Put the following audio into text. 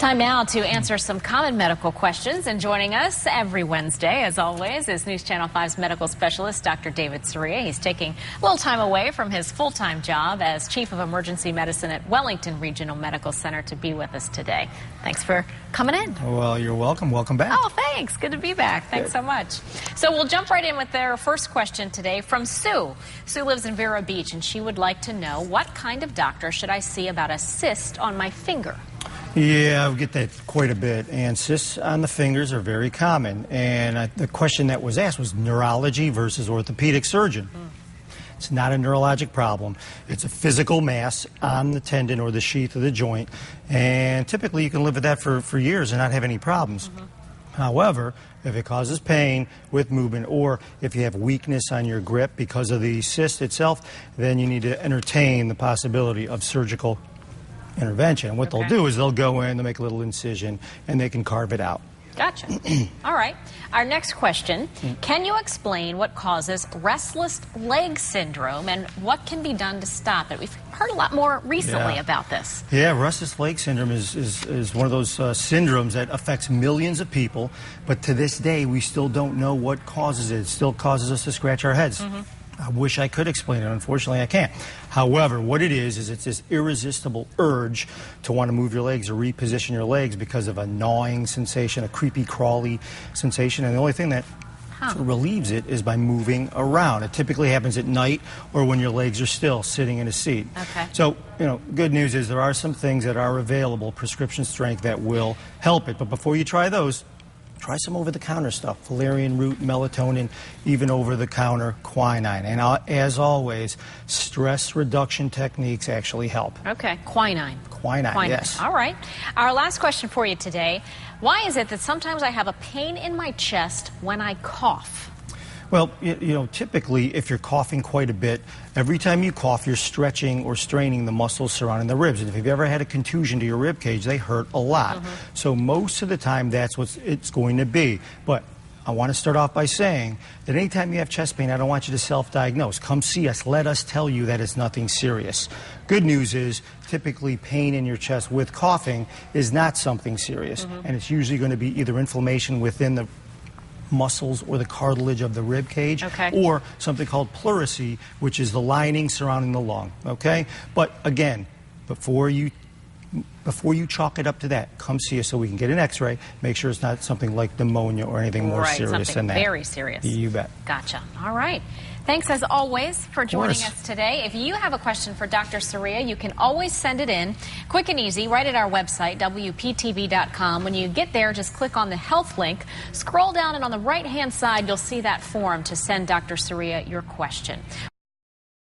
Time now to answer some common medical questions, and joining us every Wednesday, as always, is News Channel 5's medical specialist, Dr. David Soria. He's taking a little time away from his full-time job as Chief of Emergency Medicine at Wellington Regional Medical Center to be with us today. Thanks for coming in. Well, you're welcome. Welcome back. Oh, thanks. Good to be back. Thanks so much. So we'll jump right in with their first question today from Sue. Sue lives in Vero Beach, and she would like to know, what kind of doctor should I see about a cyst on my finger? Yeah, I get that quite a bit, and cysts on the fingers are very common. And the question that was asked was neurology versus orthopedic surgeon. It's not a neurologic problem. It's a physical mass on the tendon or the sheath of the joint, and typically you can live with that for years and not have any problems. However, if it causes pain with movement, or if you have weakness on your grip because of the cyst itself, then you need to entertain the possibility of surgical intervention. And what they'll do is they'll go in, they'll make a little incision, and they can carve it out. Gotcha. All right. Our next question, can you explain what causes restless leg syndrome and what can be done to stop it? We've heard a lot more recently about this. Yeah, restless leg syndrome is one of those syndromes that affects millions of people, but to this day we still don't know what causes it. It still causes us to scratch our heads. I wish I could explain it. Unfortunately, I can't. However, what it is it's this irresistible urge to want to move your legs or reposition your legs because of a gnawing sensation, a creepy, crawly sensation. And the only thing that relieves it is by moving around. It typically happens at night or when your legs are still sitting in a seat. So, good news is there are some things that are available, prescription strength, that will help it. But before you try those, try some over-the-counter stuff, valerian root, melatonin, even over-the-counter quinine. And as always, stress reduction techniques actually help. Okay, quinine. Quinine, yes. All right. Our last question for you today. Why is it that sometimes I have a pain in my chest when I cough? Well, typically, if you're coughing quite a bit, every time you cough, you're stretching or straining the muscles surrounding the ribs. And if you've ever had a contusion to your rib cage, they hurt a lot. So most of the time, that's what it's going to be. But I want to start off by saying that anytime you have chest pain, I don't want you to self-diagnose. Come see us. Let us tell you that it's nothing serious. Good news is, typically pain in your chest with coughing is not something serious. And it's usually going to be either inflammation within the muscles or the cartilage of the rib cage, or something called pleurisy, which is the lining surrounding the lung. But again, before you chalk it up to that, come see us so we can get an x-ray, make sure it's not something like pneumonia or anything more serious than that. Very serious. You bet. Gotcha. All right. Thanks, as always, for joining us today. If you have a question for Dr. Soria, you can always send it in, quick and easy, right at our website, WPTV.com. When you get there, just click on the health link, scroll down, and on the right-hand side, you'll see that form to send Dr. Soria your question.